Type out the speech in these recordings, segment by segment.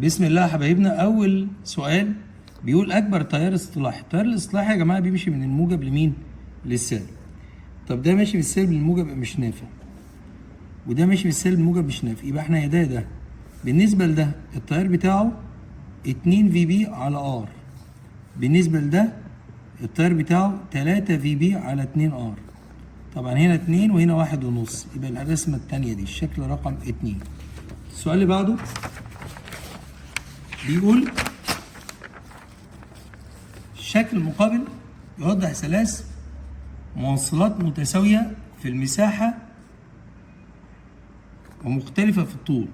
بسم الله يا حبايبنا. اول سؤال بيقول اكبر تيار اصطلاحي. التيار الاصطلاحي يا جماعه بيمشي من الموجب لمين؟ للسالب. طب ده ماشي من السالب للموجب يبقى مش نافع، وده ماشي من السالب للموجب مش نافع، يبقى احنا يا ده بالنسبه لده التيار بتاعه 2 في بي على ار، بالنسبه لده التيار بتاعه 3 في بي على 2 ار. طبعا هنا 2 وهنا 1.5، يبقى الرسمه الثانيه دي الشكل رقم 2. السؤال اللي بعده بيقول الشكل المقابل يوضح ثلاث موصلات متساوية في المساحة ومختلفة في الطول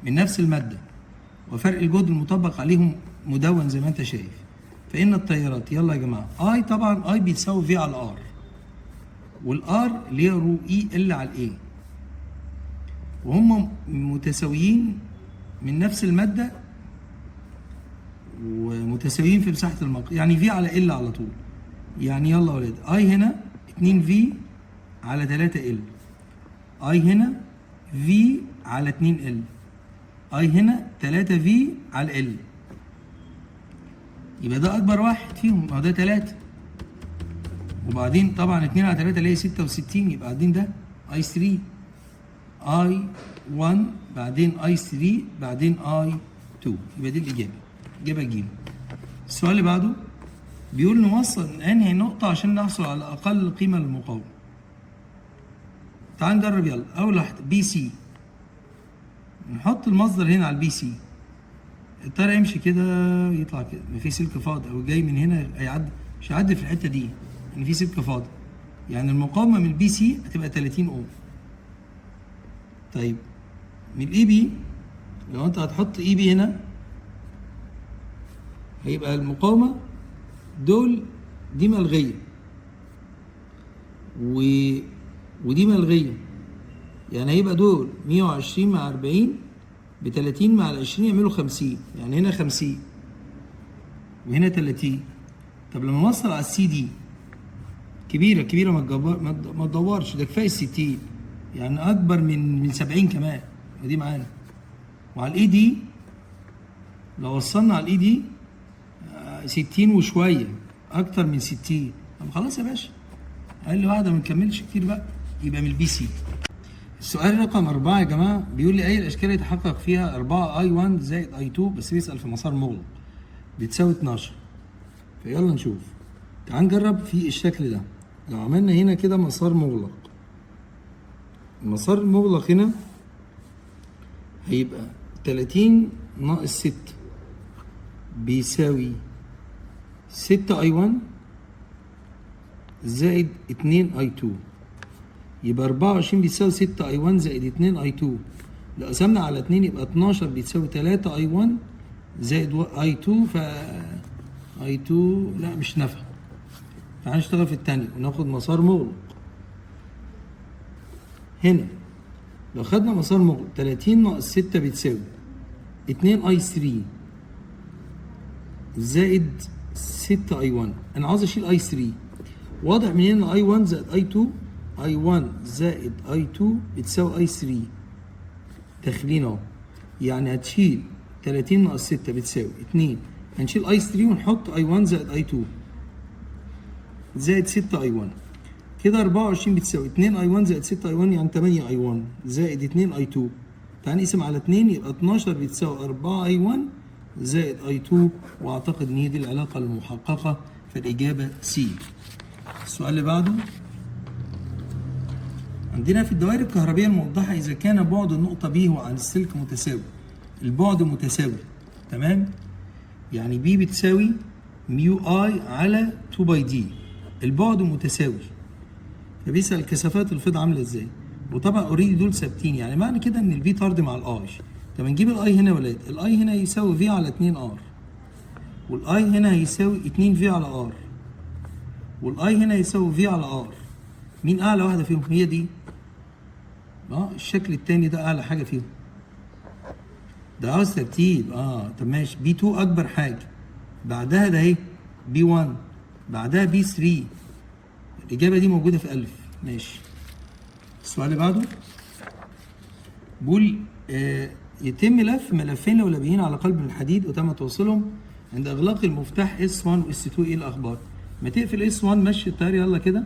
من نفس المادة، وفرق الجهد المطبق عليهم مدون زي ما انت شايف. فإن التيارات، يلا يا جماعة، اي طبعا اي بيتساوي في على ار، والار اللي هي رو اي ال على الاي، وهم متساويين من نفس المادة ومتساويين في مساحة الموقع، يعني في على ال على طول. يعني يلا يا ولاد، اي هنا 2 في على 3 ال، اي هنا في على 2 ال، اي هنا 3 في على ال، يبقى ده اكبر واحد فيهم، ما ده 3. وبعدين طبعا 2 على 3 اللي هي 66، يبقى بعدين ده اي 3، اي 1 بعدين اي 3 بعدين اي 2، يبقى دي الاجابه، اجابه ج. السؤال اللي بعده بيقول نوصل انهي نقطه عشان نحصل على اقل قيمه للمقاومه. تعال نجرب، يلا. اول واحده بي سي، نحط المصدر هنا على البي سي، التيار يمشي كده يطلع كده، ما في سلك فاضي او جاي من هنا هيعدي، مش هيعدي في الحته دي ان في سلك فاضي، يعني المقاومه من البي سي هتبقى 30 اوم. طيب من الاي بي، لو انت هتحط اي بي هنا هيبقى المقاومه دول دي ملغيه ودي ملغيه، يعني هيبقى دول 120 مع 40 ب 30 مع 20 يعملوا 50، يعني هنا 50 وهنا 30. طب لما نوصل على السي دي كبيره كبيره، ما تدورش، ده كفايه 60، يعني اكبر من 70 كمان، ودي معانا. وعلى الاي دي لو وصلنا على الاي دي 60 وشويه، اكتر من 60. طب خلاص يا باشا، اقل واحده ما نكملش كتير بقى، يبقى من البي سي. السؤال رقم 4 يا جماعه بيقول لي اي الاشكال يتحقق فيها 4 اي 1 زائد اي 2، بس بيسال في مسار مغلق بتساوي 12. فيلا نشوف، تعال نجرب في الشكل ده. لو عملنا هنا كده مسار مغلق، المسار المغلق هنا هيبقى 30 ناقص 6 بيساوي 6 اي 1 زائد 2 اي 2، يبقى 24 بيتساوي 6 اي 1 زائد 2 اي 2. لو قسمنا على 2 يبقى 12 بيتساوي 3 اي 1 زائد اي 2، ف اي 2 لا مش نافع. تعال نشتغل في الثانيه وناخد مسار مغلق. هنا لو خدنا مسار مغلق 30 ناقص 6 بتساوي 2 اي 3 زائد 6 اي 1. انا عاوز اشيل اي 3، واضح من هنا اي 1 زائد اي 2، اي 1 زائد اي 2 بتساوي اي 3 داخلين اهو، يعني هتشيل 30 ناقص 6 بتساوي 2، هنشيل اي 3 ونحط اي 1 زائد اي 2 زائد 6 اي 1، كده 24 بتساوي 2 اي 1 زائد 6 اي 1، يعني 8 اي 1 زائد 2 اي 2. تعال نقسم على 2 يبقى 12 بتساوي 4 اي 1 زائد اي 2، واعتقد ان هي دي العلاقه المحققه، فالاجابه سي. السؤال اللي بعده عندنا في الدوائر الكهربية الموضحة إذا كان بعد النقطة ب هو عن السلك متساوي، البعد متساوي، تمام؟ يعني ب بتساوي ميو اي على 2 باي دي، البعد متساوي. فبيسأل كثافات الفيض عاملة ازاي؟ وطبعا اوريدي دول ثابتين، يعني معنى كده ان البي طرد مع الاي. طب نجيب الاي هنا يا ولاد، الاي هنا يساوي في على 2 ار، والاي هنا هيساوي 2 في على ار، والاي هنا يساوي في على ار. مين اعلى واحدة فيهم؟ هي دي. الشكل التاني ده اعلى حاجه فيهم، ده عاوز ترتيب. طب ماشي، بي 2 اكبر حاجه، بعدها ده اهي بي 1، بعدها بي 3، الاجابه دي موجوده في الف. ماشي. السؤال اللي بعده بيقول يتم لف ملفين لولبيين على قلب من الحديد وتم توصيلهم عند اغلاق المفتاح S1 و S2. ايه الاخبار؟ ما تقفل S1 مشي التيار يلا كده،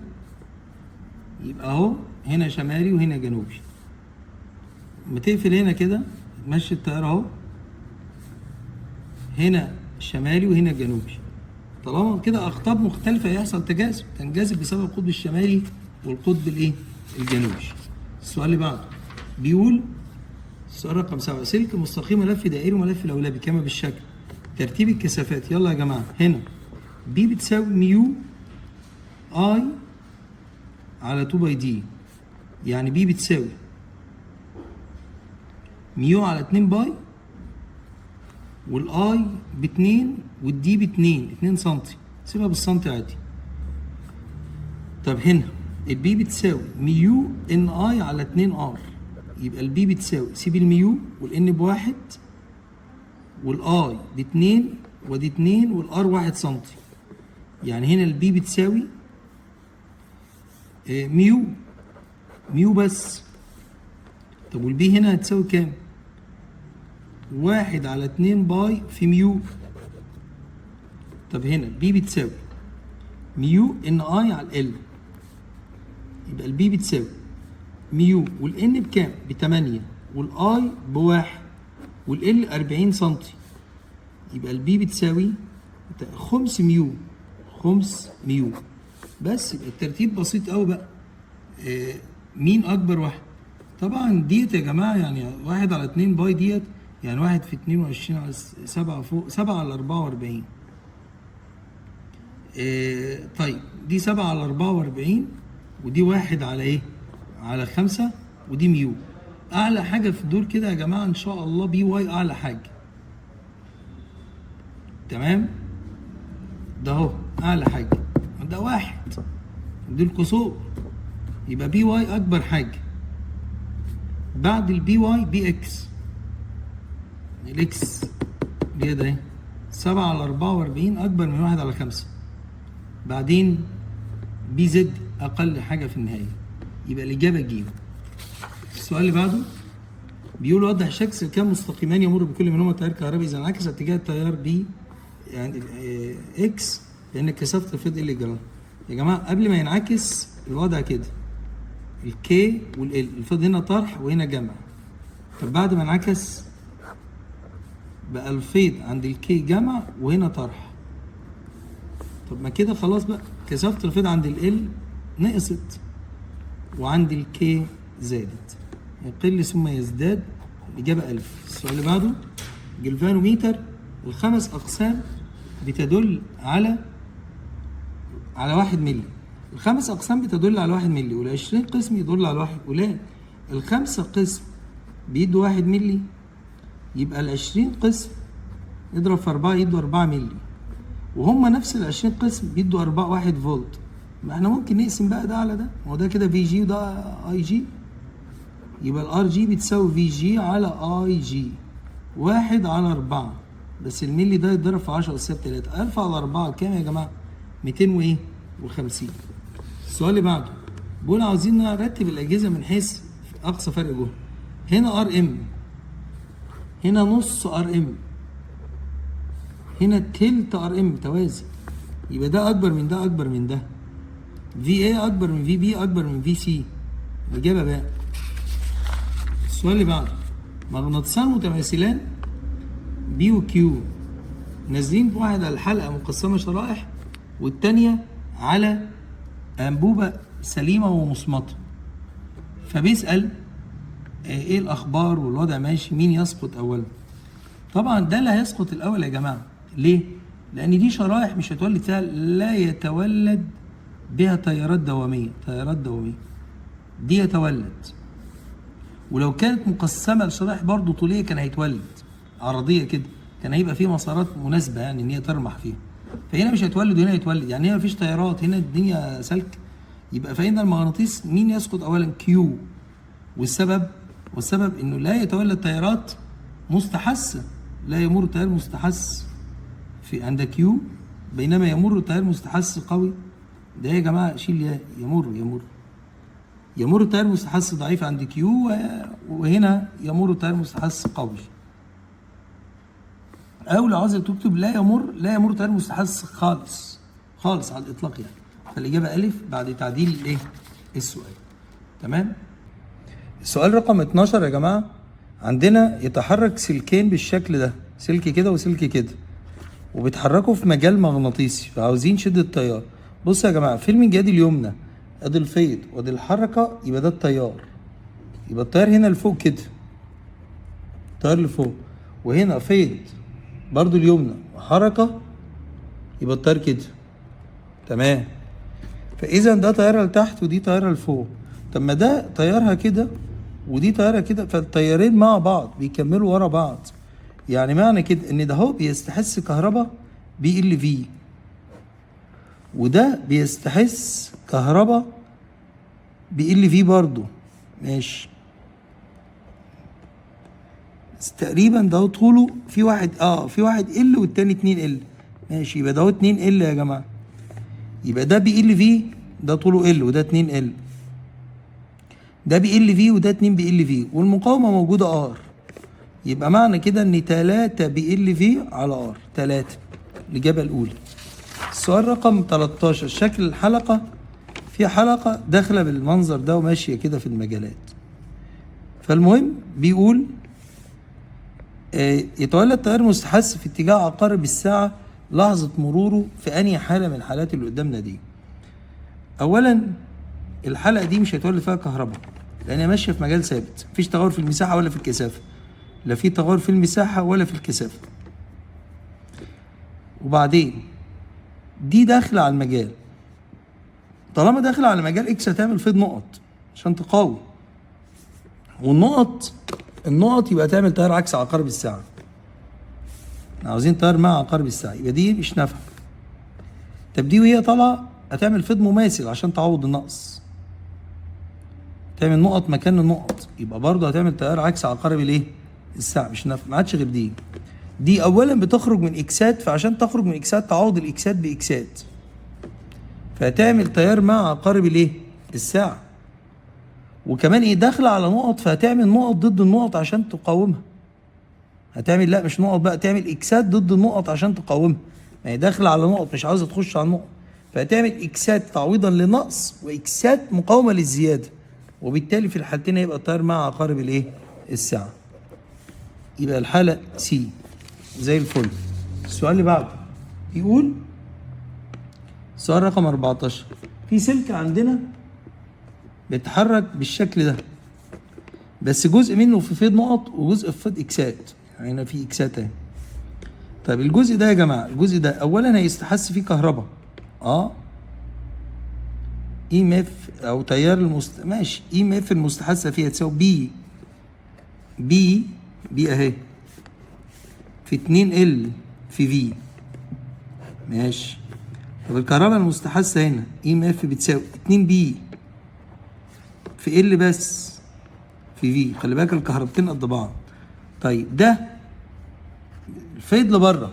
يبقى اهو هنا شمالي وهنا جنوبي. ما تقفل هنا كده مشي التيار اهو، هنا شمالي وهنا جنوبي. طالما كده اقطاب مختلفه يحصل تجاذب، تنجذب بسبب القطب الشمالي والقطب الايه؟ الجنوبي. السؤال اللي بعده بيقول السؤال رقم 7 سلك مستقيم ملف دائري وملف لولبي كما بالشكل. ترتيب الكثافات يلا يا جماعه. هنا بي بتساوي ميو اي على 2 باي دي، يعني بي بتساوي ميو على 2 باي، والاي ب2 والدي ب2 2 سم، سيبها بالسنتي عادي. طب هنا البي بتساوي ميو ان اي على 2 ار، يبقى البي بتساوي سيب الميو والان بواحد والاي ب2 ودي 2 والار 1 سم، يعني هنا البي بتساوي ميو بس. طب والبي هنا هتساوي كام؟ 1 على 2 باي في ميو. طب هنا البي بتساوي ميو ان اي على ال، يبقى البي بتساوي ميو والان بكام؟ ب8 والاي بواحد والال 40 سم، يبقى البي بتساوي خمس ميو. بس يبقى الترتيب بسيط قوي بقى. مين اكبر واحد؟ طبعا ديت يا جماعه يعني 1 على 2 باي ديت يعني 1 في 22 على 7 فوق 7 على 44. طيب دي 7 على 44 ودي 1 على ايه؟ على 5 ودي ميو. اعلى حاجه في دول كده يا جماعه ان شاء الله بي واي اعلى حاجه. تمام؟ ده اهو اعلى حاجه، ده 1 دي القصور، يبقى بي واي اكبر حاجه. بعد البي واي بي اكس، الاكس دي ده اهي 7 على 44 اكبر من 1 على 5. بعدين بي زد اقل حاجه في النهايه، يبقى الاجابه ج. السؤال اللي بعده بيقول وضح شكل كام مستقيمان يمر بكل منهما تيار كهربي اذا انعكس اتجاه التيار بي يعني اكس لان كثافه الفيض اللي جرى. يا جماعه قبل ما ينعكس الوضع كده الكي والال، الفيض هنا طرح وهنا جمع. طب بعد ما انعكس بقى الفيض عند الكي جمع وهنا طرح. طب ما كده خلاص بقى كثافه الفيض عند ال نقصت وعند الكي زادت، يقل ثم يزداد. الاجابه 1000. السؤال اللي بعده جلفانوميتر الخمس اقسام بتدل على 1 مللي. الخمس اقسام بتدل على 1 مللي وال20 قسم يدل على 1 ولان الخمسه قسم بيدوا 1 مللي، يبقى ال20 قسم نضرب في 4 يدوا 4 مللي، وهم نفس ال20 قسم بيدوا 4 1 فولت. ما احنا ممكن نقسم بقى ده على ده، ما هو ده كده في جي وده اي جي، يبقى الار جي بتساوي في جي على اي جي 1 على 4، بس الملي ده يتضرب في 10 أس 3. 1000 على 4 كام يا جماعه؟ 250. السؤال اللي بعده بيقول عاوزين نرتب الاجهزه من حيث اقصى فرق جهد. هنا ار ام، هنا نص ار ام، هنا تلت ار ام توازي، يبقى ده اكبر من ده اكبر من ده. في اي اكبر من في بي اكبر من في سي. الاجابه بقى. السؤال اللي بعده مغناطيسان متماثلان بي وكيو نازلين بواحد على الحلقه مقسمه شرائح والتانيه على انبوبه سليمه ومصمته، فبيسال ايه الاخبار والوضع ماشي، مين يسقط اولا؟ طبعا ده اللي هيسقط الاول يا جماعه. ليه؟ لان دي شرائح مش هتولد فيها، لا يتولد بها تيارات دواميه. دي يتولد، ولو كانت مقسمه لشرائح برضه طوليه كان هيتولد عرضيه كده، كان هيبقى فيه مسارات مناسبه يعني ان هي ترمح فيها. فهنا مش هيتولد وهنا هيتولد، يعني هنا مفيش تيارات، هنا الدنيا سلك. يبقى فإن المغناطيس مين يسقط اولا؟ كيو. والسبب انه لا يتولد تيارات مستحثه، لا يمر تيار مستحث في عند كيو، بينما يمر تيار مستحث قوي. ده يا جماعه شيل يمر. يمر التيار المستحث ضعيف عند كيو، وهنا يمر التيار المستحث قوي. او لو عايز تكتب لا يمر التيار المستحث خالص على الاطلاق يعني. فالاجابه الف بعد تعديل الايه؟ السؤال. تمام. السؤال رقم 12 يا جماعه، عندنا يتحرك سلكين بالشكل ده، سلك كده وسلك كده، وبيتحركوا في مجال مغناطيسي، فعاوزين شده التيار. بصوا يا جماعه، في المنجاد اليمنى ادي الفيض وادي الحركه، يبقى ده التيار. يبقى التيار هنا لفوق كده، التيار لفوق، وهنا فيض برضو اليمنى وحركه، يبقى التيار كده. تمام. فاذا ده طيارها لتحت ودي طيارها لفوق. طب ما ده طيارها كده ودي طيارها كده، فالطيارين مع بعض بيكملوا ورا بعض. يعني معنى كده ان ده هو بيستحث كهرباء بي ال في، وده بيستحث كهرباء بي ال في برضو. ماشي. تقريبا ده طوله في واحد ال والتاني 2 ال. ماشي، يبقى ده 2 ال يا جماعه. يبقى ده بي ال في، ده طوله ال وده 2 ال. ده بي ال في وده 2 بي ال في، والمقاومه موجوده ار. يبقى معنى كده ان 3 بي ال في على ار 3. الاجابه الاولى. السؤال رقم 13، شكل الحلقه. في حلقه داخله بالمنظر ده وماشيه كده في المجالات. فالمهم بيقول يتولى التيار المستحث في اتجاه عقارب الساعه لحظه مروره في انهي حاله من الحالات اللي قدامنا دي. اولا الحلقه دي مش هيتولد فيها كهرباء، لان هي ماشيه في مجال ثابت، مفيش تغير في المساحه ولا في الكثافه. لا في تغير في المساحه ولا في الكثافه. وبعدين دي داخله على المجال، طالما داخله على المجال اكس هتعمل فيض نقط عشان تقاوم، النقط يبقى تعمل تيار عكس عقارب الساعه. عاوزين تيار مع عقارب الساعه، يبقى دي مش نافعه. طب دي وهي طالعه هتعمل فيض مماثل عشان تعوض النقص، تعمل نقط مكان النقط، يبقى برضه هتعمل تيار عكس عقارب الايه؟ الساعه. مش نافع، ما عادش غير دي. دي اولا بتخرج من اكسات، فعشان تخرج من اكسات تعوض الاكسات باكسات، فهتعمل تيار مع عقارب الايه؟ الساعه. وكمان ايه؟ داخله على نقط، فهتعمل نقط ضد النقط عشان تقاومها. هتعمل لا مش نقط بقى، تعمل اكسات ضد النقط عشان تقاومها. ما هي داخله على نقط مش عاوزه تخش على النقط، فهتعمل اكسات تعويضا لنقص واكسات مقاومه للزياده، وبالتالي في الحالتين هيبقى التيار مع عقارب الايه؟ الساعه. يبقى الحاله سي زي الفل. السؤال اللي بعده يقول سؤال رقم 14، في سلك عندنا بيتحرك بالشكل ده، بس جزء منه في فيض نقط وجزء في فيض اكسات. يعني هنا في اكسات اهي. طيب الجزء ده يا جماعه، الجزء ده اولا هيستحث فيه كهرباء اي ام اف او تيار ماشي، اي ام اف المستحثه فيها تساوي بي اهي في 2 ال في في. ماشي. طب الكهرباء المستحثه هنا اي ام اف بتساوي 2 بي في ال بس في في. خلي بالك الكهربتين قد بعض. طيب ده الفيض لبره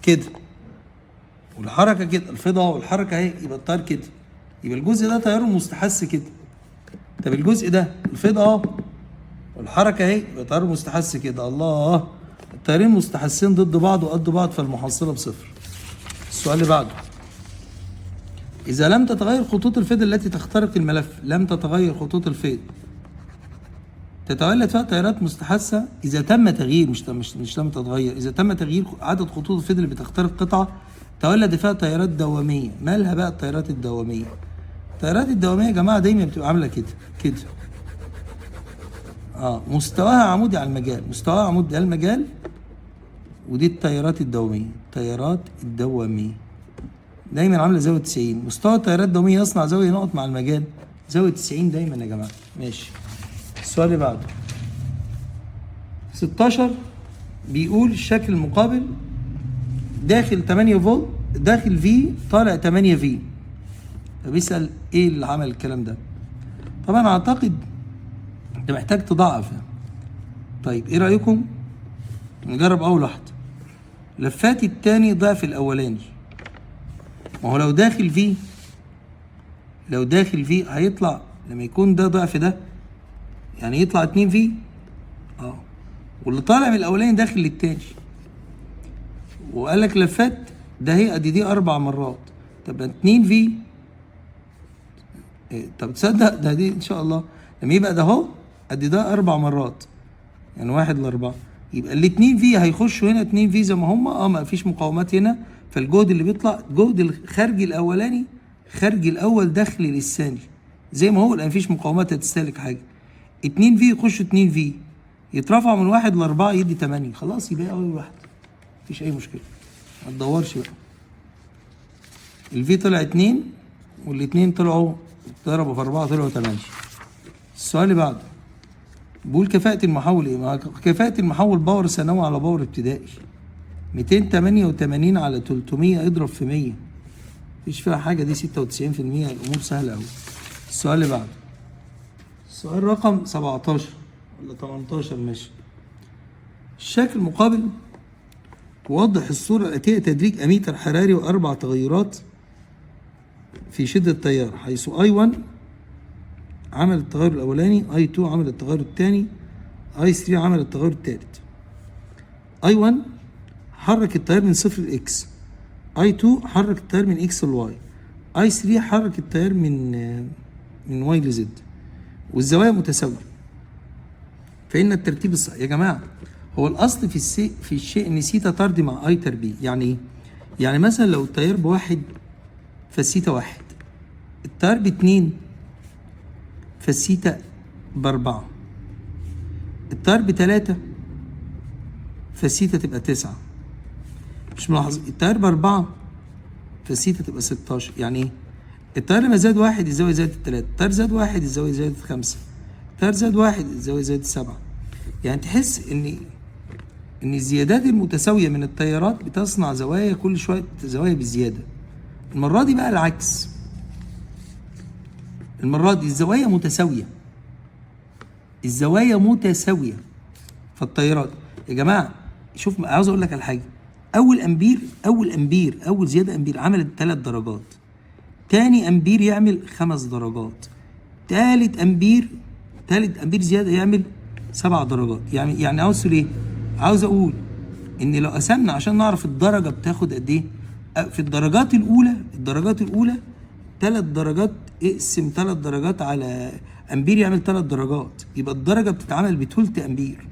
كده والحركه كده، الفيض اهو والحركه اهي، يبقى التيار كده، يبقى الجزء ده تياره مستحث كده. طب الجزء ده الفيض اهو والحركه اهي، يبقى تياره مستحث كده. الله، التيارين مستحثين ضد بعض وقد بعض، فالمحصله بصفر. السؤال اللي بعده، إذا لم تتغير خطوط الفيض التي تخترق الملف، لم تتغير خطوط الفيض، تتولد فيها تيارات مستحثة. إذا تم تغيير مش لم تتغير، إذا تم تغيير عدد خطوط الفيض اللي بتخترق قطعة تولد فيها تيارات دوامية. مالها بقى التيارات الدوامية؟ التيارات الدوامية يا جماعة دايما بتبقى عاملة كده مستواها عمودي على المجال، مستواها عمودي على المجال، ودي التيارات الدوامية. التيارات الدوامية دايما عامله زاويه 90. مستوى التيارات الدواميه يصنع زاويه نقط مع المجال، زاويه 90 دايما يا جماعه. ماشي. السؤال اللي بعده 16 بيقول الشكل المقابل داخل 8 فولت، داخل في طالع 8 في. فبيسال ايه اللي عمل الكلام ده؟ طبعا اعتقد انت محتاج تضاعف يعني. طيب ايه رايكم نجرب اول واحده؟ لفات التاني ضعف الاولاني. ما هو لو داخل فيه هيطلع لما يكون ده ضعف ده يعني يطلع 2 في واللي طالع من الاولاني داخل للتاني. وقال لك لفات ده هي دي 4 مرات، طب 2 في طب تصدق ده دي ان شاء الله لما يبقى ده اهو ده 4 مرات يعني 1 ل4 يبقى الاتنين في هيخشوا هنا 2 في زي ما هم ما فيش مقاومات هنا، فالجهد اللي بيطلع جهد الخارجي الاولاني خارجي الاول داخلي للثاني زي ما هو، لان مفيش مقاومات هتستهلك حاجه. 2 في يخشوا 2 في يترفعوا من 1 ل4 يدي 8 خلاص يبقى اول واحد مفيش اي مشكله ما تدورش بقى. الفي طلع 2 والاثنين طلعوا ضربوا في 4 طلعوا 8. السؤال اللي بعده بيقول كفاءة المحول ايه؟ كفاءة المحول باور ثانوي على باور ابتدائي 288 على 300 اضرب في 100 مفيش فيها حاجة دي 96%. الأمور سهلة أوي. السؤال اللي بعده السؤال رقم 17 ولا 18 ماشي. الشكل المقابل توضح الصورة الآتية تدريج أميتر حراري و4 تغيرات في شدة التيار، حيث I1 عمل التغير الأولاني، I2 عمل التغير الثاني، I3 عمل التغير الثالث. I1 حرك التيار من 0 ل X، I2 حرك التيار من X ل Y، I3 حرك التيار من Y ل Z، والزوايا متساوية. فإن الترتيب الصحيح يا جماعة هو الأصل في الشيء إن سيتا طردي مع I تربيع. يعني إيه؟ يعني مثلا لو التيار ب1 فالسيتا 1، التيار ب2 فالسيتا ب4، التيار ب3 فالسيتا تبقى 9. مش ملاحظ التيار ب4 فالسيتا تبقى 16. يعني ايه؟ التيار لما زاد 1 الزاويه زادت 3، التيار زاد 1 الزاويه زادت 5، التيار زاد 1 الزاويه زادت 7. يعني تحس ان الزيادات المتساويه من التيارات بتصنع زوايا كل شويه زوايا بالزياده. المره دي بقى العكس، المره دي الزوايا متساويه، الزوايا متساويه فالتيارات يا جماعه. شوف عاوز اقول لك على حاجه، اول زياده امبير عملت 3 درجات، تاني امبير يعمل 5 درجات، تالت امبير زياده يعمل 7 درجات. يعني عاوز ايه؟ عاوز اقول ان لو قسمنا عشان نعرف الدرجه بتاخد قد ايه، في الدرجات الاولى 3 درجات، اقسم 3 درجات على امبير يعمل 3 درجات، يبقى الدرجه بتتعمل بتلت امبير.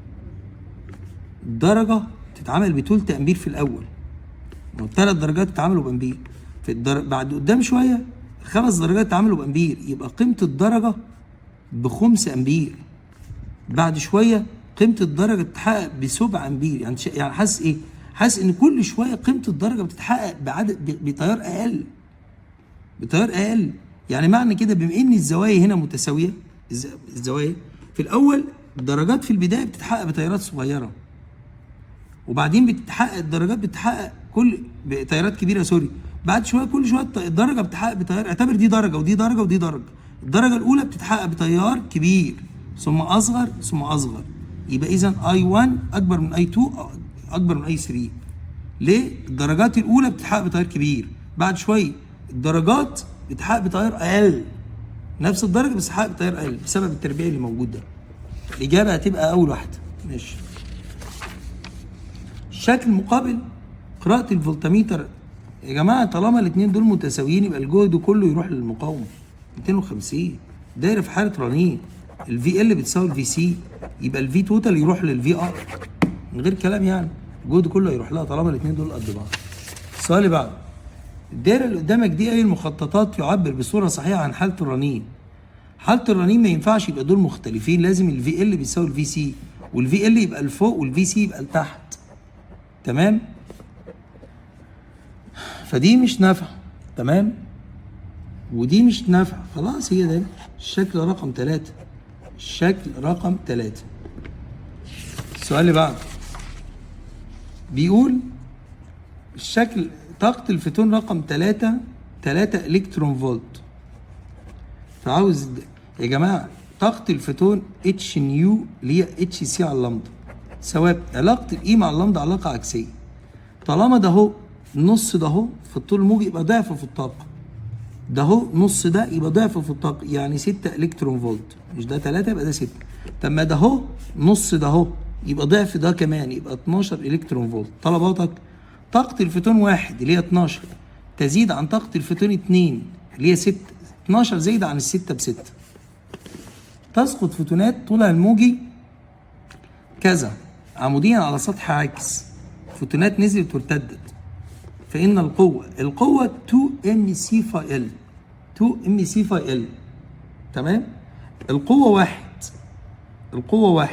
الدرجه بتتعمل بتلت امبير في الاول، و3 درجات اتعملوا بامبير. بعد قدام شويه 5 درجات اتعملوا بامبير، يبقى قيمه الدرجه ب5 امبير. بعد شويه قيمه الدرجه بتتحقق ب7 امبير. يعني حاسس ايه؟ حاسس ان كل شويه قيمه الدرجه بتتحقق بتيار اقل. يعني معنى كده بما ان الزوايا هنا متساويه، الزوايا في الاول الدرجات في البدايه بتتحقق بتيارات صغيره، وبعدين الدرجات بتتحقق كل بتيارات كبيره بعد شويه كل شويه الدرجه بتتحقق بتيار. اعتبر دي درجه ودي درجه ودي درجه. الدرجه الاولى بتتحقق بتيار كبير ثم اصغر ثم اصغر، يبقى اذا I1 اكبر من I2 اكبر من I3. ليه؟ الدرجات الاولى بتتحقق بتيار كبير، بعد شويه الدرجات بتتحقق بتيار اقل، نفس الدرجه بس بتتحقق بتيار اقل بسبب التربيع اللي موجود ده. الاجابه هتبقى اول واحده. ماشي. الشكل المقابل قراءة الفولتميتر يا جماعة، طالما الاثنين دول متساويين يبقى الجهد كله يروح للمقاومة 250. دايرة في حالة رنين الفي ال بتساوي الفي سي، يبقى الفي توتال يروح للفي ار من غير كلام. يعني الجهد كله يروح لها طالما الاثنين دول قد بعض. السؤال اللي بعده الدايرة اللي قدامك دي اي المخططات يعبر بصورة صحيحة عن حالة الرنين؟ حالة الرنين ما ينفعش يبقى دول مختلفين، لازم الفي ال بيساوي الفي سي، والفي ال يبقى لفوق والفي سي يبقى لتحت. تمام؟ فدي مش نافعة. تمام؟ ودي مش نافعة. خلاص هي ده الشكل رقم 3. الشكل رقم 3. السؤال اللي بعده بيقول الشكل طاقة الفوتون رقم 3 الكترون فولت. فعاوز يا جماعة طاقة الفوتون اتش نيو اللي هي اتش سي على اللمدة ثوابت. علاقة الاي مع اللمدة علاقة عكسية. طالما ده اهو النص ده اهو في الطول الموجي يبقى ضعف في الطاقة، ده اهو نص ده يبقى ضعف في الطاقه، يعني 6 الكترون فولت، مش ده 3 يبقى ده 6. طب ما ده اهو نص ده اهو يبقى ضعف ده كمان، يبقى 12 الكترون فولت. طلباتك طاقه الفوتون 1 اللي هي 12 تزيد عن طاقه الفوتون 2 اللي هي 6. 12 زايده عن ال6 ب6. تسقط فوتونات طولها الموجي كذا عموديا على سطح عاكس. فوتونات نزلت وارتدت. فإن القوة 2 mc فاي ال. 2 mc فاي ال. تمام؟ القوة 1. القوة 1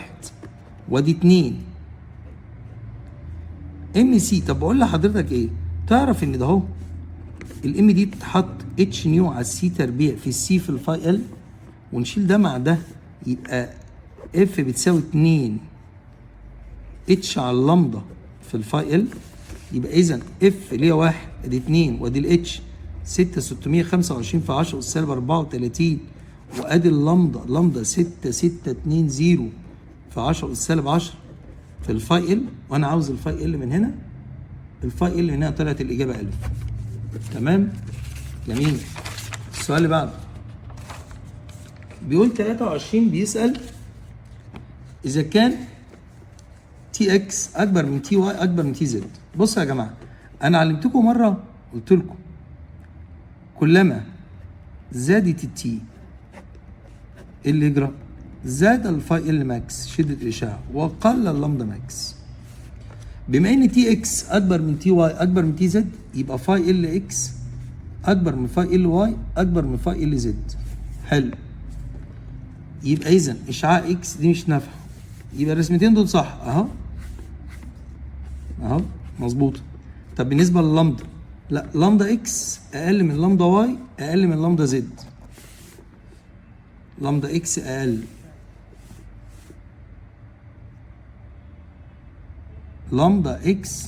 ودي 2 mc. طب بقول لحضرتك ايه؟ تعرف ان ده اهو الام دي تتحط اتش نيو على السي تربيع في السي في الفاي ال، ونشيل ده مع ده يبقى اف بتساوي 2 اتش على اللمضه في الفاي ال. يبقى اذا اف اللي هي 1 ادي 2 وادي الاتش 6625 في 10 اس سالب 34 وادي اللمضه 6620 في 10 اس سالب 10 في الفاي ال. وانا عاوز الفاي ال من هنا. الفاي ال هنا طلعت الاجابه الف. تمام؟ جميل. السؤال اللي بعده بيقول 23 بيسال اذا كان تي اكس اكبر من تي واي اكبر من تي زد. بصوا يا جماعه، انا علمتكم مره قلت لكم كلما زادت التي اللي يجرى زاد الفاي ال ماكس شده الاشعاع وقل اللامدا ماكس. بما ان تي اكس اكبر من تي واي اكبر من تي زد يبقى فاي ال اكس اكبر من فاي ال واي اكبر من فاي ال زد. حلو. يبقى اذا اشعاع اكس دي مش نافعه. يبقى الرسمتين دول صح اهو اهو مظبوطه. طب بالنسبه لللامدا، لا، لامدا اكس اقل من لامدا واي اقل من لامدا زد. لامدا اكس اقل. لامدا اكس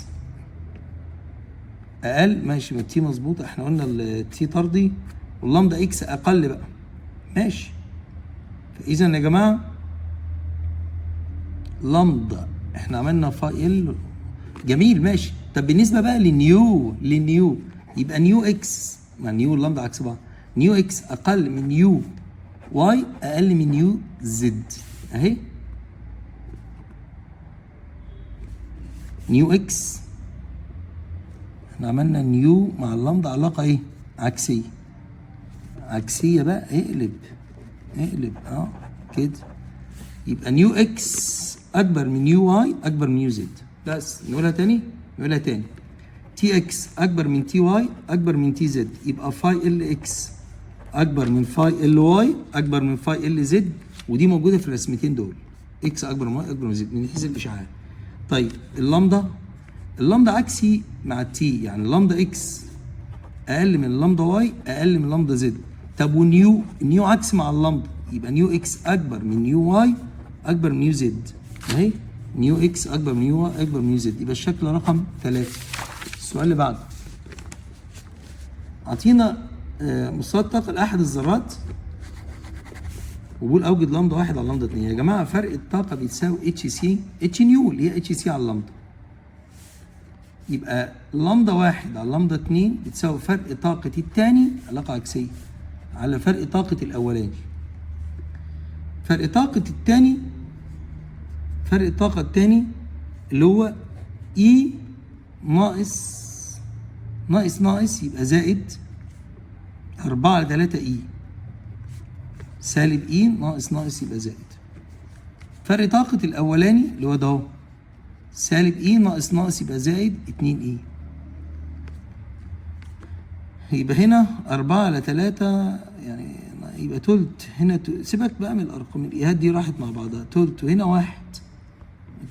اقل ماشي. ما التي مظبوطه، احنا قلنا التي طردي واللامدا اكس اقل بقى ماشي. فاذا يا جماعه لامدا احنا عملنا فاي ال جميل ماشي. طب بالنسبه بقى للنيو يبقى نيو اكس، ما نيو اللامدا عكس بعض. نيو اكس اقل من نيو واي اقل من نيو زد اهي. نيو اكس احنا عملنا نيو مع اللامدا علاقه ايه؟ عكسيه. عكسيه بقى اقلب كده. يبقى نيو اكس اكبر من نيو واي اكبر من نيو زد. بس نقولها تاني تي اكس اكبر من تي واي اكبر من تي زد. يبقى فاي ال اكس اكبر من فاي ال واي اكبر من فاي ال زد. ودي موجوده في الرسمتين دول. اكس اكبر من واي اكبر من زد من حيث الاشعاع. طيب اللامدا عكسي مع التي، يعني اللامدا اكس اقل من اللامدا واي اقل من اللامدا زد. طب والنيو عكس مع اللامدا، يبقى نيو اكس اكبر من نيو واي اكبر من نيو زد اهي. نيو اكس اكبر من نيو واي اكبر من نيو زد. يبقى الشكل رقم 3. السؤال اللي بعده اعطينا مستوى الطاقه لاحد الذرات وبقول اوجد لامدا 1 على لامدا 2. يا جماعه فرق الطاقه بيتساوي اتش سي اتش نيو اللي هي اتش سي على اللامدا. يبقى لامدا 1 على لامدا 2 بتساوي فرق طاقه الثاني علاقه عكسيه على فرق طاقه الاولاني. فرق طاقه الثاني اللي هو اي ناقص يبقى زائد 4 على 3 اي سالب اي ناقص يبقى زائد. فرق طاقة الأولاني اللي هو ده اهو سالب اي ناقص يبقى زائد 2 اي. يبقى هنا 4 على 3 يعني يبقى تلت. هنا سيبك بقى من الأرقام، الإيهات دي راحت مع بعضها. تلت وهنا 1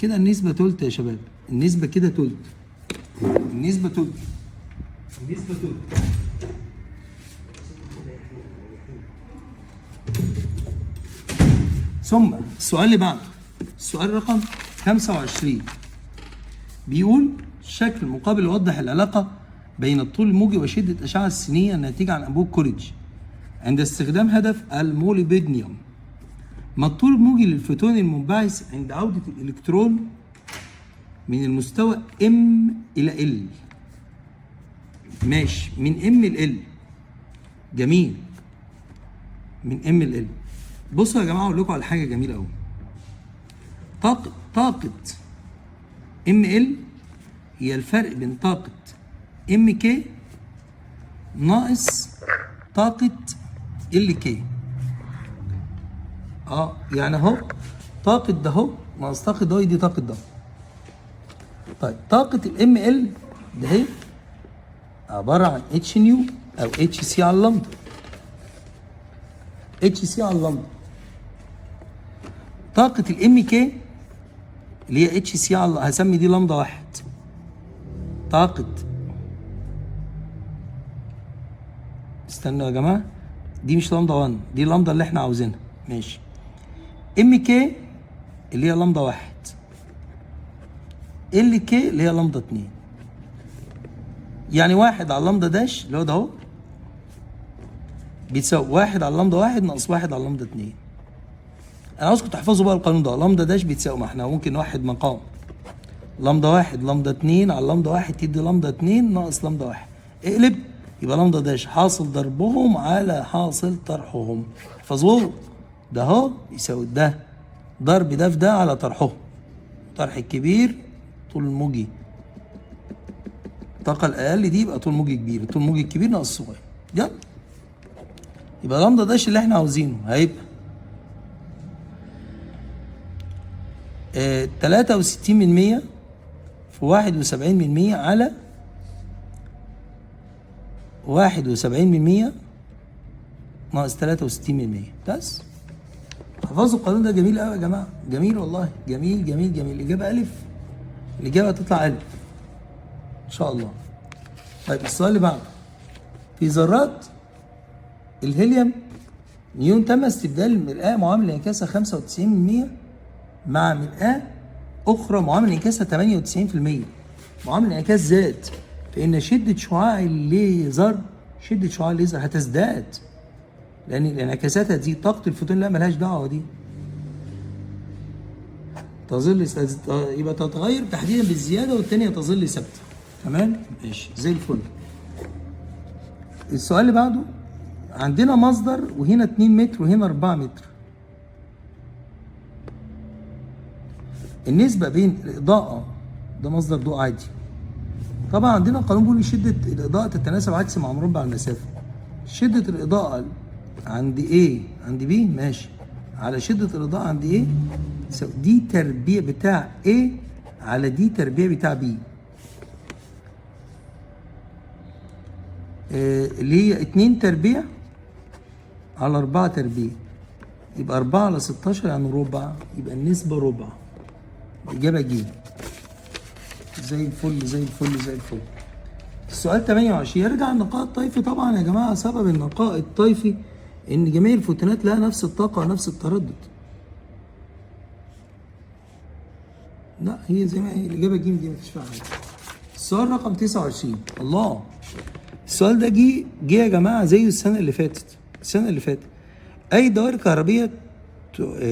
كده النسبة تلت يا شباب. النسبة كده تلت. النسبة تلت. ثم السؤال اللي بعده السؤال رقم 25 بيقول شكل مقابل يوضح العلاقة بين الطول الموجي وشدة الأشعة السينية الناتجة عن أنبوب كوريج عند استخدام هدف الموليبيدنيوم. ما الطول الموجي للفوتون المنبعث عند عودة الإلكترون من المستوى M إلى L. ماشي، من M ل L جميل من ام ال ال. بصوا يا جماعه اقول لكم على حاجه جميله قوي. طاقه ام ال هي الفرق بين طاقه ام كي ناقص طاقه ال كي. يعني اهو طاقه ده اهو ناقص طاقه ده، دي طاقه ده. طيب طاقه الام ال ده هي عباره عن اتش نيو او اتش سي على اللمبدا. اتش سي على اللمبدا. طاقة الام كي اللي هي اتش سي على، هسمي دي لمبدا واحد. طاقة، استنوا يا جماعة، دي مش لمبدا 1، دي اللمبدا اللي احنا عاوزينها. ماشي. ام كي اللي هي لمبدا واحد. ال كي اللي هي لمبدا 2. يعني واحد على اللمبدا داش اللي هو ده اهو بيتساوي واحد على اللمبدا واحد ناقص واحد على اللمبدا 2. انا عاوزكم تحفظوا بقى القانون ده. لمبدا داش بيتساوي، ما احنا ممكن نوحد مقام. لمبدا واحد لمبدا 2 على لمبدا واحد تدي لمبدا 2 ناقص لمبدا واحد. اقلب يبقى لمبدا داش حاصل ضربهم على حاصل طرحهم. احفظوه. ده اهو يساوي ده ضرب ده في ده على طرحهم. طرح الكبير طول الموجي، الطاقة الأقل دي يبقى طول موجي كبير، طول موجي الكبير ناقص الصغير. يلا. يبقى لمبدا داش اللي احنا عاوزينه هيبقى 63% في 71% على 71% ناقص 63%. بس حفظوا القانون ده. جميل قوي يا جماعة، جميل والله، جميل جميل جميل. الإجابة ألف، الإجابة هتطلع ألف إن شاء الله. طيب السؤال اللي بعده. في ذرات الهيليوم نيون تم استبدال المرآة معامل انعكاسها 95% مع مرآة أخرى معامل انعكاسها 98%. معامل الانعكاس زاد، فإن شدة شعاع الليزر هتزداد، لأن الانعكاسات هتزيد. طاقة الفوتون لا ملهاش دعوة دي. تظل يبقى تتغير تحديدا بالزيادة والتانية تظل ثابتة. تمام؟ ماشي زي الفل. السؤال اللي بعده. عندنا مصدر وهنا 2 متر وهنا 4 متر. النسبة بين الإضاءة، ده مصدر ضوء عادي. طبعا عندنا قانون بيقول شدة الإضاءة تتناسب عكس مع مربع المسافة. شدة الإضاءة عند A عند B ماشي على شدة الإضاءة عند A دي تربيع بتاع A على دي تربيع بتاع B، اللي هي 2 تربيع على 4 تربيع، يبقى 4 على 16 يعني ربع، يبقى النسبة ربع. الإجابة ج. زي الفل زي الفل زي الفل. السؤال 28. يرجع النقاء الطيفي. طبعا يا جماعة سبب النقاء الطيفي إن جميع الفوتونات لها نفس الطاقة ونفس التردد. لا هي زي ما هي، الإجابة ج دي مفيش فيها حاجة. السؤال رقم 29. الله، السؤال ده جه يا جماعة زيه السنة اللي فاتت. أي دوائر كهربية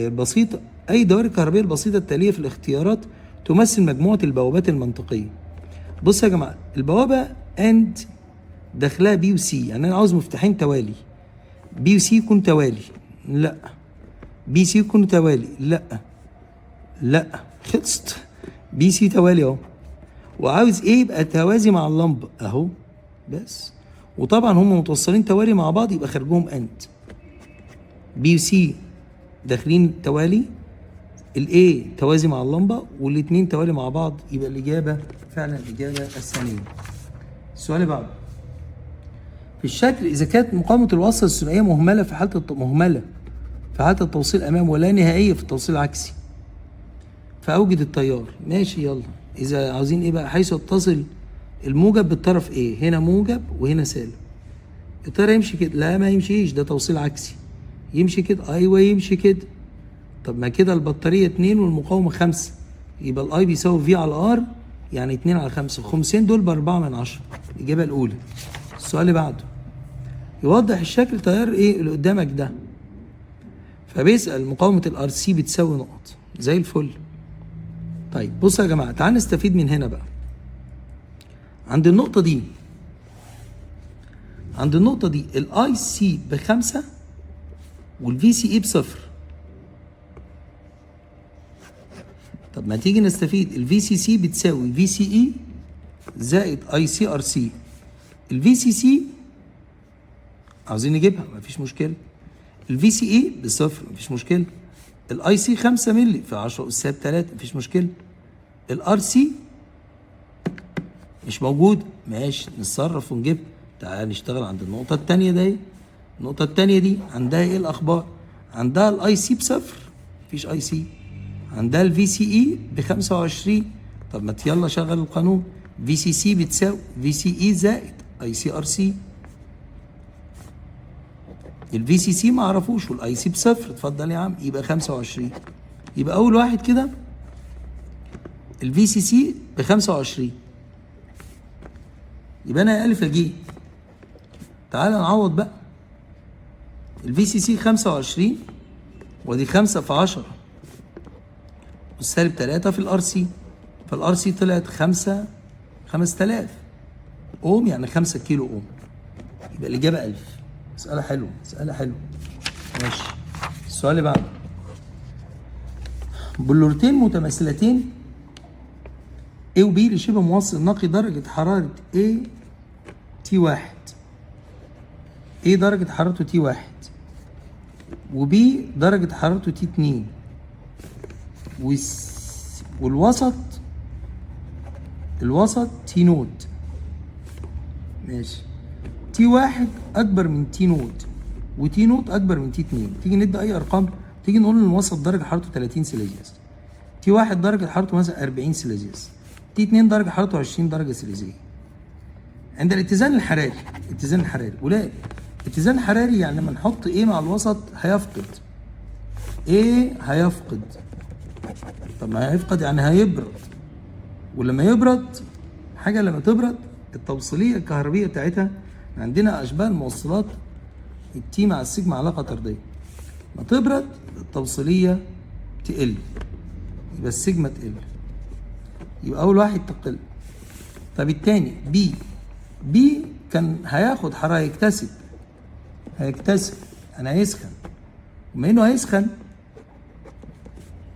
بسيطة، البسيطة التالية في الاختيارات تمثل مجموعة البوابات المنطقية. بص يا جماعة، البوابة اند داخلها بي وسي، يعني أنا عاوز مفتاحين توالي. بي وسي يكون توالي، لا. بي سي يكون توالي، لا. خلصت. بي سي توالي اهو. وعاوز ايه يبقى توازي مع اللمبة اهو بس. وطبعا هم متوصلين توالي مع بعض يبقى خارجهم اند. بي وسي داخلين توالي، الاي توازي مع اللمبة والاثنين توالي مع بعض، يبقى الإجابة فعلا الإجابة الثانية. السؤال اللي بعده. في الشكل إذا كانت مقاومة الوصلة الثنائية مهملة في حالة التوصيل أمام ولا نهائية في التوصيل العكسي، فأوجد التيار. ماشي يلا. إذا عاوزين إيه بقى؟ حيث يتصل الموجب بالطرف إيه؟ هنا موجب وهنا سالب. التيار يمشي كده؟ لا ما يمشيش، ده توصيل عكسي. يمشي كده؟ أيوه يمشي كده. طب ما كده البطارية 2 والمقاومة 5، يبقى الأي بيساوي في على ار، يعني 2 على 5. الخمسين دول ب4/10. الإجابة الأولى. السؤال اللي بعده. يوضح الشكل تيار إيه اللي قدامك ده، فبيسأل مقاومة الار سي بتساوي نقط. زي الفل. طيب بصوا يا جماعة، تعال نستفيد من هنا بقى. عند النقطة دي عند النقطة دي الاي سي ب5 والفي سي اي ب0. طب ما تيجي نستفيد، الفي سي سي بتساوي في سي اي زائد اي سي ار سي. الفي سي سي عاوزين نجيبها مفيش مشكلة. الفي سي اي ب0 مفيش مشكلة. الاي سي 5 مللي في 10 أس 3 مفيش مشكلة. الار سي مش موجود، ماشي نتصرف ونجيب. تعال نشتغل عند النقطة التانية دي. النقطة التانية دي عندها ايه الأخبار؟ عندها الاي سي ب0 مفيش اي سي. عندها الفي سي اي ب25. طب ما يلا شغل القانون. في سي سي بتساوي في سي اي زائد اي سي ار سي. الفي سي سي ما اعرفوش والاي سي ب0. اتفضل يا عم، يبقى 25. يبقى أول واحد كده الفي سي سي ب25. يبقى أنا يا ألف يا ج. تعال نعوض بقى. الفي سي سي 25 ودي 5 في 10 والسالب 3 في الار سي. فالار سي طلعت 5000 اوم، يعني 5 كيلو اوم. يبقى الاجابه 1000. مساله حلوه، مساله حلوه. ماشي. السؤال اللي بعده، بلورتين متماثلتين A و B لشبه موصل نقي درجه حراره A T1. A درجه حرارته T1 وB درجه حرارته T2 الوسط تي نود. ماشي. تي 1 اكبر من تي نود وتي نود اكبر من تي 2. تيجي ندي اي ارقام، تيجي نقول ان الوسط درجه حرارته 30 سيليزيوس، تي 1 درجه حرارته مثلا 40 سيليزيوس، تي 2 درجه حرارته 20 درجه سيليزيه. عند الاتزان الحراري، ولا اتزان حراري يعني لما نحط ايه مع الوسط هيفقد ايه، هيفقد. طب ما هيفقد يعني هيبرد، ولما يبرد حاجه، لما تبرد التوصيليه الكهربيه بتاعتها عندنا اشباه الموصلات التي مع السيجما علاقه طرديه. ما تبرد التوصيليه تقل، يبقى السيجما تقل، يبقى اول واحد تقل. طب الثاني بي كان هياخد حراره، هيكتسب انا هيسخن، وما انه هيسخن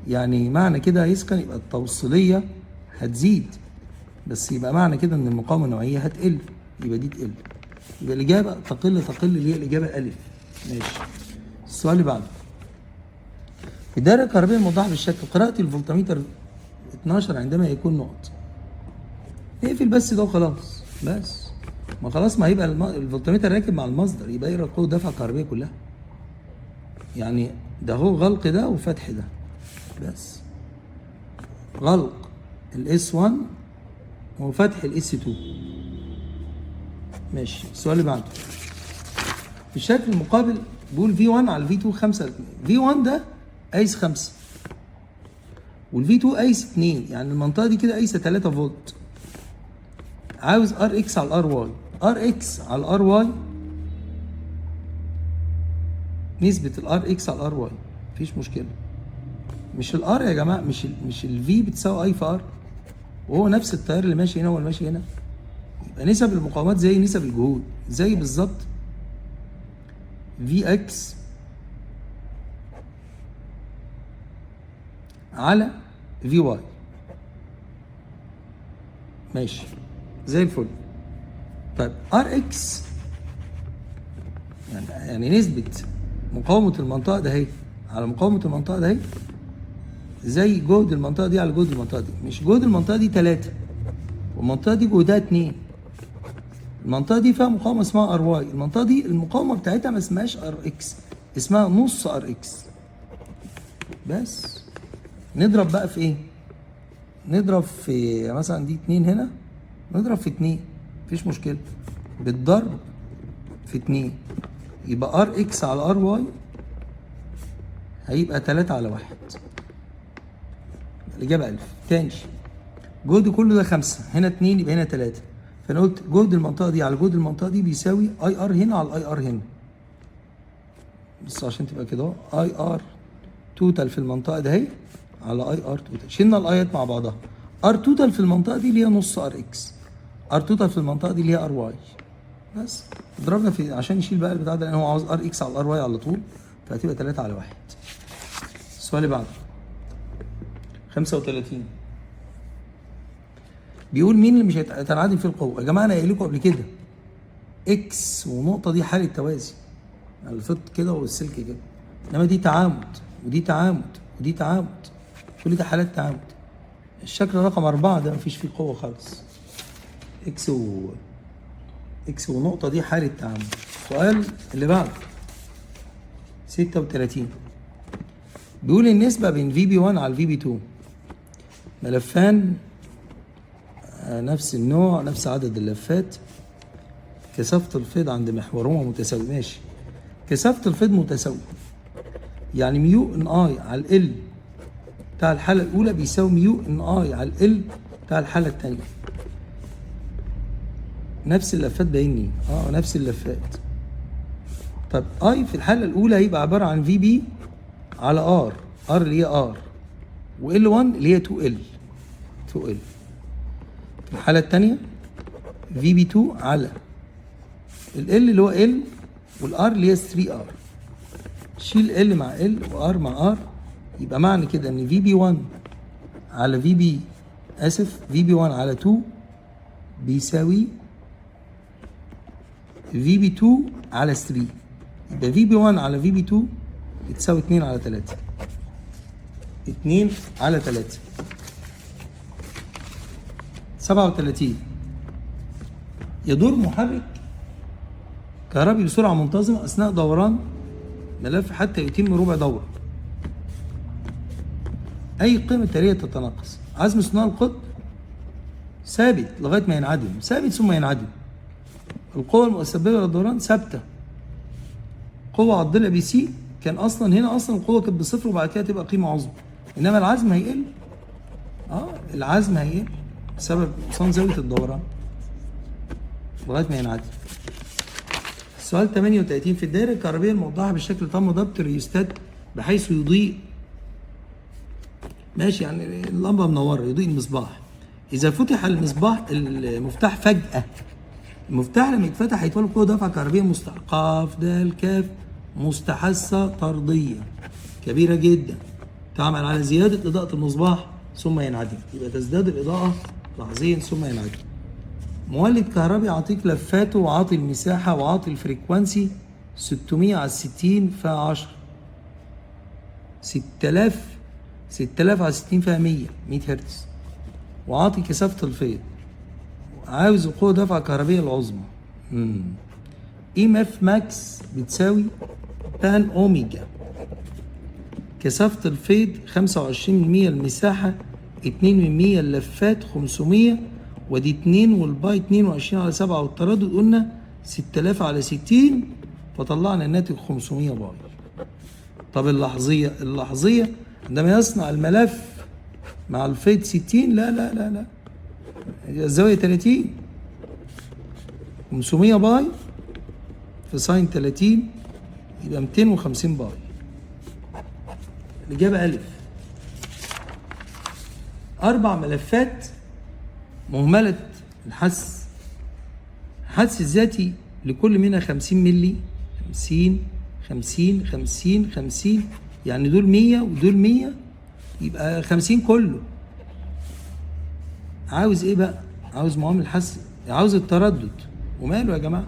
يعني معنى كده هيسخن يبقى التوصيليه هتزيد، بس يبقى معنى كده ان المقاومه النوعيه هتقل، يبقى دي تقل. يبقى الاجابه تقل اللي هي الاجابه الف. ماشي. السؤال اللي بعده، في الدائره الكهربائيه الموضحه بالشكل، قراءه الفولتميتر 12 عندما يكون نقط. اقفل بس ده وخلاص. بس ما خلاص، ما هيبقى الفولتميتر راكب مع المصدر، يبقى يقرا قوه دفع الكهربائيه كلها. يعني ده هو غلق ده وفتح ده، بس غلق الاس 1 وفتح الاس 2. ماشي. السؤال اللي بعده، في الشكل المقابل بيقول في 1 على الفي 2 5. في 1 ده قايس 5 والفي 2 قايس 2، يعني المنطقه دي كده قايسه 3 فولت. عاوز ار اكس على الار واي. ار اكس على الار واي، نسبه الار اكس على الار واي مفيش مشكله. مش الار يا جماعه، مش الفي بتساوي اي في ار، وهو نفس التيار اللي ماشي هنا هو اللي ماشي هنا. يبقى نسب المقاومات زي نسب الجهود، زي بالظبط في اكس على في واي. ماشي زي الفل. طيب ار اكس يعني نسبة مقاومة المنطقة ده اهي على مقاومة المنطقة ده اهي، زي جهد المنطقة دي على جهد المنطقة دي. مش جهد المنطقة دي 3 والمنطقة دي جهدها 2. المنطقة دي فيها مقاومة اسمها ار واي، المنطقة دي المقاومة بتاعتها ما اسمهاش ار اكس، اسمها نص ار اكس. بس نضرب بقى في ايه؟ نضرب في مثلا دي 2 هنا، نضرب في 2 مفيش مشكلة، بالضرب في 2 يبقى ار اكس على ار واي هيبقى 3 على 1. الإجابة 1000. تاني جهد كله ده 5، هنا 2 يبقى هنا 3. فأنا قلت جهد المنطقة دي على جهد المنطقة دي بيساوي اي ار هنا على اي ار هنا. بس عشان تبقى كده اهو، اي ار توتال في المنطقة ده اهي على اي ار توتال. شلنا الايات مع بعضها. ار توتال في المنطقة دي اللي هي نص ار اكس، ار توتال في المنطقة دي اللي هي ار واي. بس ضربنا في عشان نشيل بقى البتاع ده، لان هو عاوز ار اكس على ار واي على طول، فهتبقى 3 على 1. السؤال اللي بعده 35 بيقول مين اللي مش هتنعدم فيه القوه؟ يا جماعه انا قايل لكم قبل كده اكس ونقطه دي حاله توازي، الفط كده والسلك كده، انما دي تعامد ودي تعامد ودي تعامد، كل ده حالات تعامد. الشكل رقم 4 ده مفيش فيه قوه خالص، اكس ونقطه دي حاله تعامد. السؤال اللي بعده 36 بيقول النسبه بين في بي 1 على الفي بي 2، ملفان نفس النوع نفس عدد اللفات، كثافة الفيض عند محورهما متساوي. ماشي، كثافة الفيض متساوية، يعني ميو ان اي على ال بتاع الحالة الأولى بيساوي ميو ان اي على ال بتاع الحالة التانية. نفس اللفات باينني، نفس اللفات. طب اي في الحالة الأولى هيبقى عبارة عن في بي على ار اللي هي ار، وال 1 اللي هي 2 ال. في الحالة التانية في بي 2 على ال اللي هو ال، والار اللي هي 3 ار. شيل ال مع ال وار مع ار، يبقى معنى كده ان في بي 1 على في بي في بي 1 على 2 بيساوي في بي 2 على 3، يبقى في بي 1 على في بي 2 بتساوي 2 على 3. 2 على 3. 37 يدور محرك كهربي بسرعة منتظمة أثناء دوران ملف حتى يتم ربع دورة. أي قيمة تالية تتناقص. عزم ثنائي القطب ثابت لغاية ما ينعدم، ثابت ثم ينعدم. القوة المسببة للدوران ثابتة. قوة على الضلع بي سي كان أصلا هنا القوة كانت بصفر وبعد كده تبقى قيمة عظمى، إنما العزم هيقل. العزم هيقل بسبب نقصان زاوية الدوران لغاية ما ينعدم. السؤال 38 في الدائرة الكهربية الموضحة بالشكل تم ضبط الريوستات بحيث يضيء، ماشي يعني اللمبة منورة يضيء المصباح. إذا فتح المفتاح فجأة، المفتاح لما يتفتح هيتولد قوة دفعة كهربية قاف د كاف مستحثة طردية كبيرة جدا تعمل على زيادة إضاءة المصباح ثم ينعدم، يبقى تزداد الإضاءة لحظيا ثم ينعدم. مولد كهربي أعطيك لفاته وعاطي المساحة وعاطي الفريكوانسي 600 على 60 فيها 10، 6000 على 60 فيها 100 هرتز، وعاطي كثافة الفيض، عاوز القوة دفعة كهربية العظمى. اي اف ماكس بتساوي تان اوميجا. كثافة الفيض 25% المساحة 2% اللفات 500، ودي 2 والباي 22 على 7 والتردد قلنا 6000 على 60، فطلعنا الناتج 500 باي. طب اللحظية عندما يصنع الملف مع الفيض 60 لا الزاوية 30، 500 باي في ساين 30 يبقى 250 باي. الإجابة ألف. 4 ملفات مهملة الحث الذاتي لكل منها 50 ملي، 50 يعني دول 100 ودول 100 يبقى 50 كله. عاوز ايه بقى؟ عاوز معامل الحث، عاوز التردد، وماله يا جماعه؟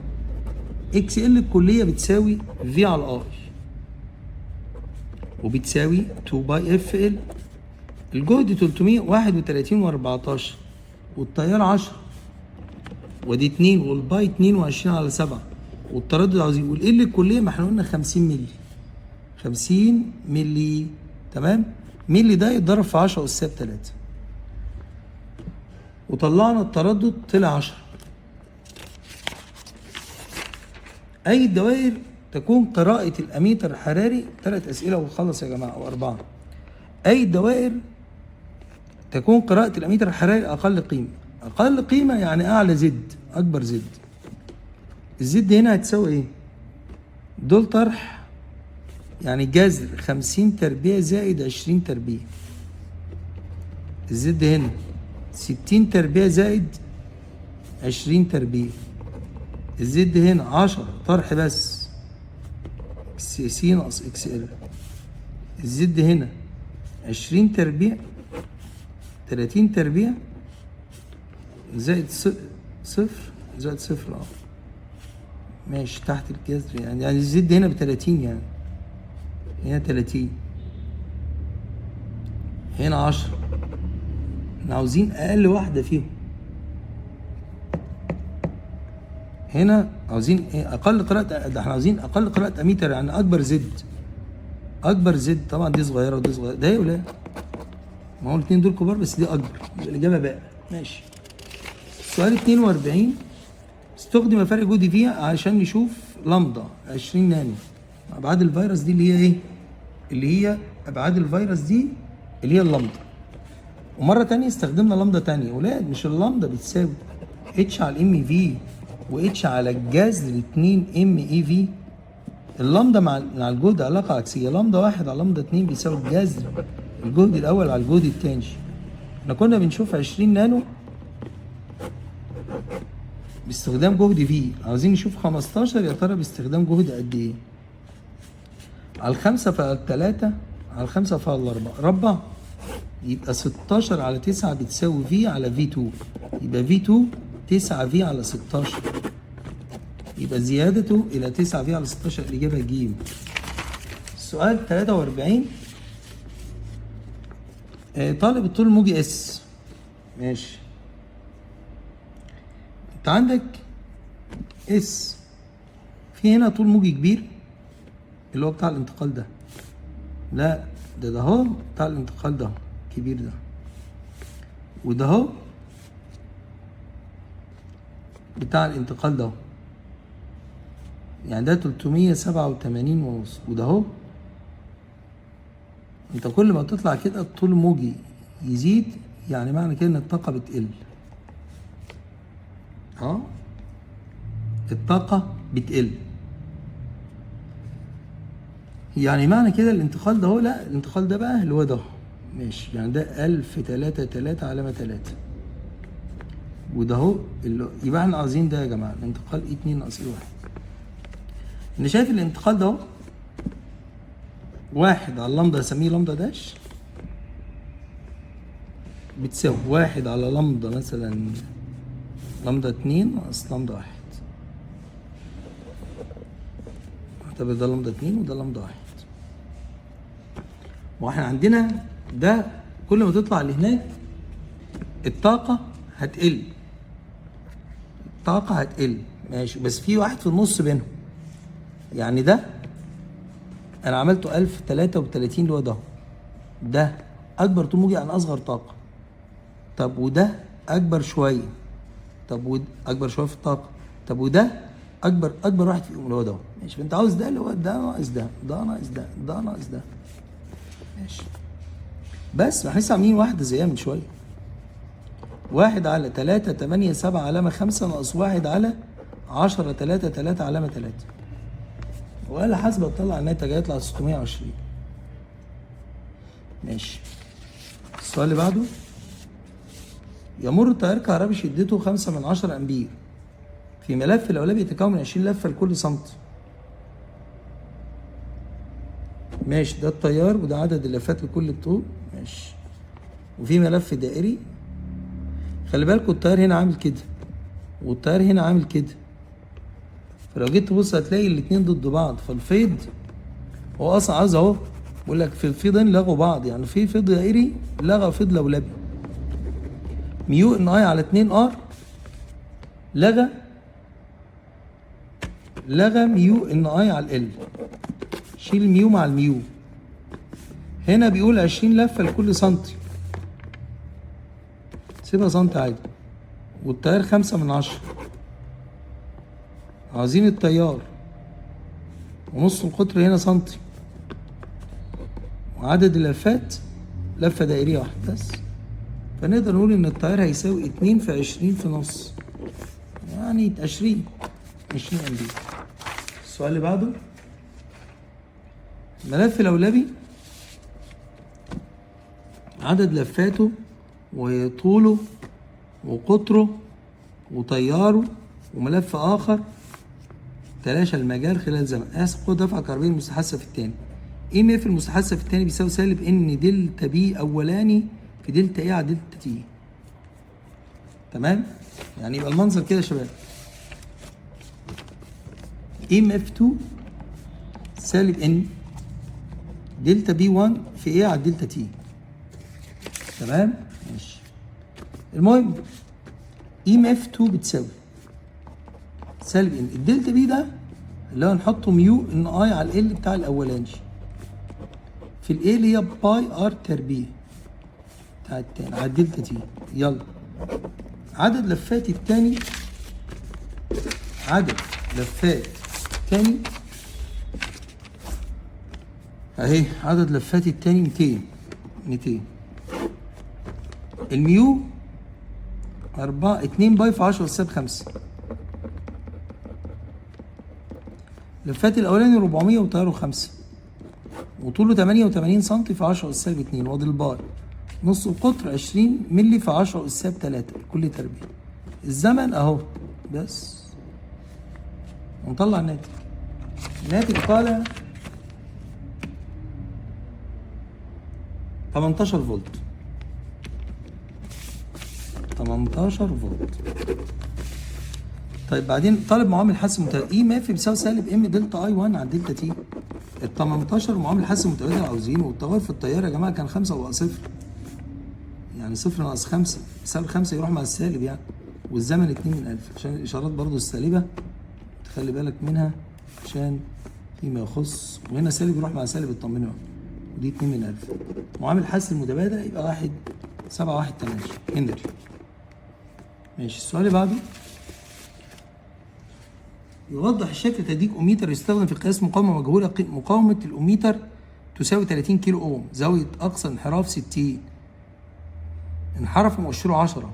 اكس ال الكليه بتساوي في على اي، وبتساوي 2 باي اف ال. الجهد 331 و14، والتيار 10، ودي 2 والباي 22 على 7، والتردد عاوزين يقول ال الكليه، ما احنا قلنا 50 ملي تمام. ملي ده يتضرب في 10 أس 3، وطلعنا التردد طلع 10. أي الدوائر تكون قراءة الأميتر الحراري، 3 أسئلة وخلص يا جماعة أو 4. أي الدوائر تكون قراءة الأميتر الحراري أقل قيمة يعني أعلى زد أكبر زد. الزد هنا هتساوي إيه؟ دول طرح يعني جذر 50 تربيع زائد 20 تربيع. الزد هنا 60 تربيع زائد 20 تربيع، الزد هنا 10 طرح بس، س ناقص اكس ال. الزد هنا 20 تربيع 30 تربيع زائد صفر زائد صفر. ماشي تحت الجذر يعني الزد هنا ب30 يعني هنا 30 هنا 10. احنا عاوزين اقل واحدة فيهم. هنا عاوزين ايه؟ اقل قراءة. ده احنا عاوزين اقل قراءة اميتر يعني اكبر زد. اكبر زد طبعا دي صغيرة ودي صغيرة. ده ايه ولا ايه؟ ما هو الاثنين دول كبار بس دي اكبر. الاجابة بقى ماشي. السؤال 42 استخدم فرق جهدي فيها عشان نشوف لمضة 20 نانو. ابعاد الفيروس دي اللي هي ايه؟ اللي هي ابعاد الفيروس دي اللي هي اللمضة. ومرة تانية استخدمنا لمضة تانية. ولاد مش اللمضة بتساوي اتش على الام في واتش على الجذر 2 ام اي في. اللمضة مع الجهد علاقة عكسية. لمضة 1 على لمضة 2 بيساوي الجذر الجهد الأول على الجهد التاني. احنا كنا بنشوف 20 نانو باستخدام جهد في. عاوزين نشوف 15 يا ترى باستخدام جهد قد ايه؟ على 5 فعلى 3 على 5 فعلى 4 ربع يبقى 16 على 9 بتساوي في على في 2. يبقى في 2 9 في على 16. يبقى زيادته إلى 9 في على 16. الإجابة ج. السؤال 43 طالب الطول الموجي اس. ماشي. أنت عندك اس في هنا طول موجي كبير اللي هو بتاع الانتقال ده. لا ده اهو بتاع الانتقال ده كبير ده. وده اهو بتاع الانتقال ده يعني ده 387 ونص. وده اهو انت كل ما تطلع كده الطول الموجي يزيد يعني معنى كده ان الطاقة بتقل. الطاقة بتقل يعني معنى كده الانتقال ده هو. لا الانتقال ده بقى اللي هو ده ماشي يعني ده 1003 علامة 3. وده اهو يبقى احنا عاوزين ده يا جماعة الانتقال اي 2 ناقص اي 1. انا شايف الانتقال ده اهو 1 على لمضة هسميه لمضة داش بتساوي 1 على لمضة مثلا لمضة 2 ناقص لمضة 1. اعتبر ده لمضة 2 وده لمضة 1. واحنا عندنا ده كل ما تطلع لهناك الطاقة هتقل. الطاقة هتقل ماشي بس في واحد في النص بينهم. يعني ده انا عملته 1033 اللي هو ده اكبر طول موجي عن اصغر طاقة. طب وده اكبر شوية. طب اكبر شوية في الطاقة. طب وده اكبر واحد فيهم اللي هو ده ماشي. فانت عاوز ده اللي هو ده ناقص ده ناقص ده ناقص ده ماشي. بس احنا عاملين واحدة زيها من شوية. 1 على 3 8 7 علامة 5 ناقص 1 على 10 3 علامة 3. وآلة حاسبة تطلع الناتج هيطلع 620 ماشي. السؤال اللي بعده يمر تيار كهربي شدته 5/10 أمبير في ملف الأولى يتكون من 20 لفة لكل سنتي. ماشي ده التيار وده عدد اللفات لكل الطول ماشي. وفي ملف دائري. خلي بالكوا التيار هنا عامل كده والتيار هنا عامل كده. فلو جيت تبص هتلاقي الاتنين ضد بعض. فالفيض هو اصلا عاوز اهو بقول لك في الفيضين لغوا بعض. يعني في فيض دائري لغى فيض لولبي. ميو ان اي على 2 ار لغى ميو ان اي على ال. شيل ميو مع الميو. هنا بيقول 20 لفة لكل سنتي. سيبها سنتي عادي. والتيار 5/10. عاوزين التيار ونص القطر هنا سنتي. وعدد اللفات لفة دائرية واحدة بس. فنقدر نقول ان التيار هيساوي 2 في 20 في نص يعني 20 أمبير. السؤال اللي بعده ملف لولبي عدد لفاته وطوله وقطره وتياره وملف اخر تلاشى المجال خلال زمن، هيحصل قوة دفع كهربية المستحثة في الثاني. اي ام اف المستحثة في الثاني بيساوي سالب ان دلتا بي اولاني في دلتا ايه على دلتا تي. تمام؟ يعني يبقى المنظر كده يا شباب، ام اف 2 سالب ان دلتا بي 1 في ايه على دلتا تي. تمام؟ ماشي. المهم ام اف 2 بتساوي سالب ان الدلتا بي ده اللي هو نحطه ميو ان اي على ال بتاع الاولاني في الايه اللي هي باي ار تربيع بتاع التاني على الدلتا تي. يلا عدد لفات التاني، عدد لفات التاني اهي، عدد لفات التاني 200 الميو 2 باي في 10 أس 5. لفات الاولاني 400 وطياره 5 وطوله 88 سم في 10 أس 2 وادي الباي نص القطر 20 مللي في 10 أس 3 كل تربيع. الزمن اهو بس، ونطلع الناتج. الناتج طالع 18 فولت. 18 فولت. طيب بعدين طالب معامل حس متبادل اي ماف بيساوي سالب ام دلتا اي 1 على دلتا تي. ال 18 معامل حس متبادل عاوزينه، والتغير في التيار يا جماعه كان 5 وبقى 0. يعني 0 ناقص 5 سالب 5 يروح مع السالب يعني، والزمن 2 من 1000 عشان الاشارات برضو السالبه تخلي بالك منها عشان فيما يخص، وهنا سالب يروح مع سالب اطمنوا، ودي 2 من 1000. معامل حس المتبادل يبقى 1.718 هنري. ماشي. السؤال اللي بعده يوضح الشكل تدريج أوميتر يستخدم في قياس مقاومة مجهولة. مقاومة الأوميتر تساوي 30 كيلو أوم، زاوية أقصى انحراف 60، انحرف مؤشره 10،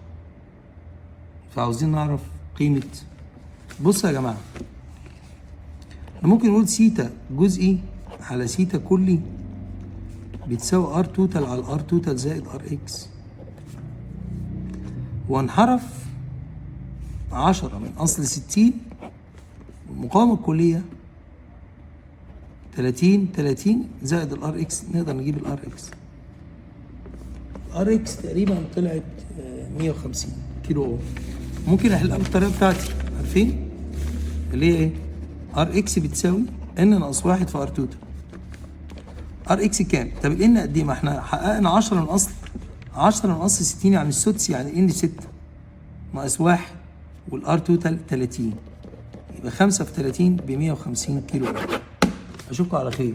فعاوزين نعرف قيمة. بص يا جماعة، احنا ممكن نقول سيتا جزئي على سيتا كلي بتساوي ار توتال على ار توتال زائد ار اكس، وانحرف 10 من اصل 60، المقاومة الكلية 30 زائد الار اكس، نقدر نجيب الار اكس. الار اكس تقريبا طلعت 150 كيلو اوم. ممكن احلها بالطريقة بتاعتي، عارفين اللي هي ايه؟ ار اكس بتساوي ان ناقص 1 في ار توتال. ار اكس كام؟ طب الان قد ايه؟ ما احنا حققنا 10 من اصل 10 من اصل 60 يعني السدس، يعني ان 6 ناقص 1 والار توتال 30، يبقى 5 في 30 ب 150 كيلو. اشوفكم على خير.